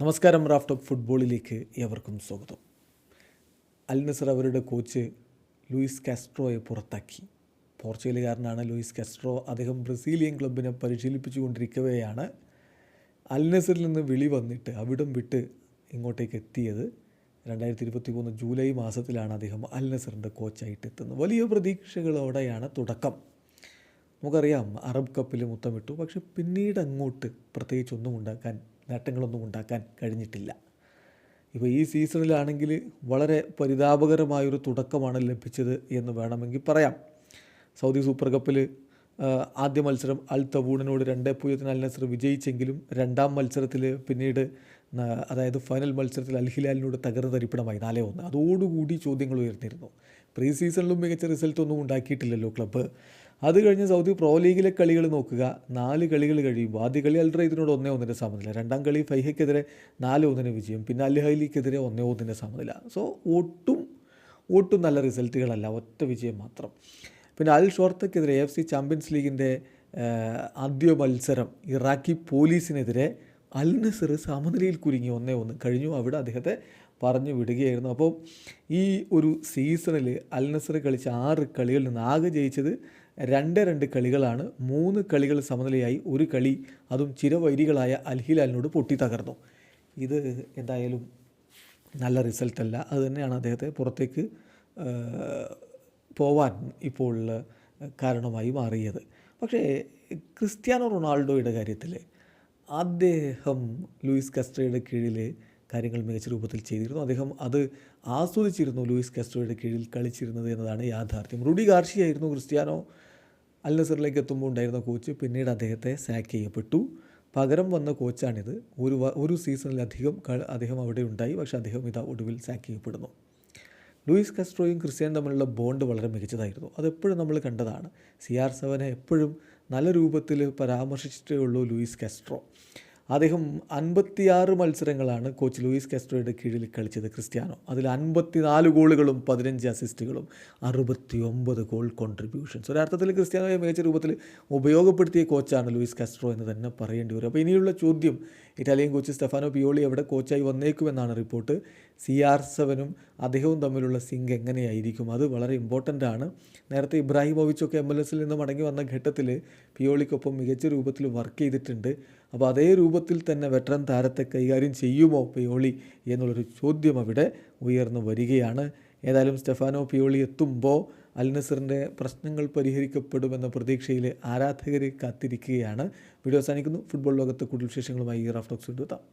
നമസ്കാരം. Raf talk ഫുട്ബോളിലേക്ക് ഏവർക്കും സ്വാഗതം. അൽ നസർ അവരുടെ കോച്ച് ലൂയിസ് കാസ്ട്രോയെ പുറത്താക്കി. പോർച്ചുഗലുകാരനാണ് ലൂയിസ് കാസ്ട്രോ. അദ്ദേഹം ബ്രസീലിയൻ ക്ലബിനെ പരിശീലിപ്പിച്ചുകൊണ്ടിരിക്കവെയാണ് അൽ നസറിൽ നിന്ന് വിളി വന്നിട്ട് അവിടം വിട്ട് ഇങ്ങോട്ടേക്ക് എത്തിയത്. 2023 ജൂലൈ മാസത്തിലാണ് അദ്ദേഹം അൽ നസറിൻ്റെ കോച്ചായിട്ട് എത്തുന്നത്. വലിയ പ്രതീക്ഷകളോടെയാണ് തുടക്കം. നമുക്കറിയാം, അറബ് കപ്പിൽ മുത്തമിട്ടു. പക്ഷെ പിന്നീട് അങ്ങോട്ട് പ്രത്യേകിച്ചൊന്നും നേട്ടങ്ങളൊന്നും ഉണ്ടാക്കാൻ കഴിഞ്ഞിട്ടില്ല. ഇപ്പോൾ ഈ സീസണിലാണെങ്കിൽ വളരെ പരിതാപകരമായൊരു തുടക്കമാണ് ലഭിച്ചത് എന്ന് വേണമെങ്കിൽ പറയാം. സൗദി സൂപ്പർ കപ്പിൽ ആദ്യ മത്സരം അൽ തവൂണിനോട് 2-0 അൽ നസർ വിജയിച്ചെങ്കിലും രണ്ടാം മത്സരത്തിൽ പിന്നീട് അതായത് ഫൈനൽ മത്സരത്തിൽ അൽ ഹിലാലിനോട് തകർന്നരിപ്പിടമായി 4-1. അതോടുകൂടി ചോദ്യങ്ങൾ ഉയർന്നിരുന്നു. പ്രീ സീസണിലും മികച്ച റിസൾട്ടൊന്നും ഉണ്ടാക്കിയിട്ടില്ലല്ലോ ക്ലബ്ബ്. അത് കഴിഞ്ഞ് സൗദി പ്രോ ലീഗിലെ കളികൾ നോക്കുക. 4 കളികൾ കഴിയുമ്പോൾ ആദ്യ കളി അൽ റൈദിനോട് 1-1 സമനില, രണ്ടാം കളി ഫൈഹയ്ക്കെതിരെ 4-1 വിജയം, പിന്നെ അൽ ഹൈലിക്കെതിരെ 1-1 സമനില. സോ ഒട്ടും നല്ല റിസൾട്ടുകളല്ല, ഒറ്റ വിജയം മാത്രം. പിന്നെ അൽ ഷോർത്തക്കെതിരെ AFC ചാമ്പ്യൻസ് ലീഗിൻ്റെ ആദ്യ മത്സരം ഇറാഖി പോലീസിനെതിരെ അൽ നസർ സമനിലയിൽ കുരുങ്ങി 1-1 കഴിഞ്ഞു. അവിടെ അദ്ദേഹത്തെ പറഞ്ഞു വിടുകയായിരുന്നു. അപ്പോൾ ഈ ഒരു സീസണിൽ അൽ നസർ കളിച്ച 6 കളികളിൽ നിന്ന് ആകെ ജയിച്ചത് 2 കളികളാണ്. 3 കളികൾ സമനിലയായി, 1 കളി അതും ചിരവൈരികളായ അൽ ഹിലാലിനോട് പൊട്ടി തകർന്നു. ഇത് എന്തായാലും നല്ല റിസൾട്ടല്ല. അത് തന്നെയാണ് അദ്ദേഹത്തെ പുറത്തേക്ക് പോവാൻ ഇപ്പോൾ കാരണമായി മാറിയത്. പക്ഷേ ക്രിസ്ത്യാനോ റൊണാൾഡോയുടെ കാര്യത്തിൽ അദ്ദേഹം ലൂയിസ് കാസ്ട്രോയുടെ കീഴിൽ കാര്യങ്ങൾ മികച്ച രൂപത്തിൽ ചെയ്തിരുന്നു. അദ്ദേഹം അത് ആസ്വദിച്ചിരുന്നു, ലൂയിസ് കാസ്ട്രോയുടെ കീഴിൽ കളിച്ചിരുന്നത് എന്നതാണ് യാഥാർത്ഥ്യം. റൂഡി ഗാർഷിയായിരുന്നു ക്രിസ്ത്യാനോ അൽ നസറിലേക്ക് എത്തുമ്പോൾ ഉണ്ടായിരുന്ന കോച്ച്. പിന്നീട് അദ്ദേഹത്തെ സാക്ക് ചെയ്യപ്പെട്ടു. പകരം വന്ന കോച്ചാണിത്. ഒരു സീസണിലധികം അദ്ദേഹം അവിടെ ഉണ്ടായി. പക്ഷേ അദ്ദേഹം ഇതാ ഒടുവിൽ സാക്ക് ചെയ്യപ്പെടുന്നു. ലൂയിസ് കാസ്ട്രോയും ക്രിസ്ത്യാനും തമ്മിലുള്ള ബോണ്ട് വളരെ മികച്ചതായിരുന്നു. അതെപ്പോഴും നമ്മൾ കണ്ടതാണ്. CR7 എപ്പോഴും നല്ല രൂപത്തിൽ പരാമർശിച്ചിട്ടേ ഉള്ളൂ ലൂയിസ് കാസ്ട്രോ. അദ്ദേഹം 56 മത്സരങ്ങളാണ് കോച്ച് ലൂയിസ് കാസ്ട്രോയുടെ കീഴിൽ കളിച്ചത് ക്രിസ്ത്യാനോ. അതിൽ 54 ഗോളുകളും 15 അസിസ്റ്റുകളും 69 ഗോൾ കോൺട്രിബ്യൂഷൻസ്. ഒരർത്ഥത്തിൽ ക്രിസ്ത്യാനോയെ മികച്ച രൂപത്തിൽ ഉപയോഗപ്പെടുത്തിയ കോച്ചാണ് ലൂയിസ് കാസ്ട്രോ എന്ന് തന്നെ പറയേണ്ടി വരും. അപ്പോൾ ഇനിയുള്ള ചോദ്യം, ഇറ്റാലിയൻ കോച്ച് സ്റ്റെഫാനോ പിയോളി എവിടെ കോച്ചായി വന്നേക്കുമെന്നാണ് റിപ്പോർട്ട്. CR7 അദ്ദേഹവും തമ്മിലുള്ള സിങ്ക് എങ്ങനെയായിരിക്കും? അത് വളരെ ഇമ്പോർട്ടൻ്റ് ആണ്. നേരത്തെ ഇബ്രാഹിമോവിച്ചൊക്കെ MLS നിന്ന് മടങ്ങി വന്ന ഘട്ടത്തിൽ പിയോളിക്കൊപ്പം മികച്ച രൂപത്തിൽ വർക്ക് ചെയ്തിട്ടുണ്ട്. അപ്പോൾ അതേ രൂപത്തിൽ തന്നെ വെറ്ററൻ താരത്തെ കൈകാര്യം ചെയ്യുമോ പിയോളി എന്നുള്ളൊരു ചോദ്യം അവിടെ ഉയർന്നു വരികയാണ്. ഏതായാലും സ്റ്റെഫാനോ പിയോളി എത്തുമ്പോൾ അൽ നസറിൻ്റെ പ്രശ്നങ്ങൾ പരിഹരിക്കപ്പെടുമെന്ന പ്രതീക്ഷയിൽ ആരാധകർ കാത്തിരിക്കുകയാണ്. വീഡിയോ അവസാനിക്കുന്നു. ഫുട്ബോൾ ലോകത്ത് കൂടുതൽ വിശേഷങ്ങളുമായി റാഫ് ടോക്സ് എത്താം.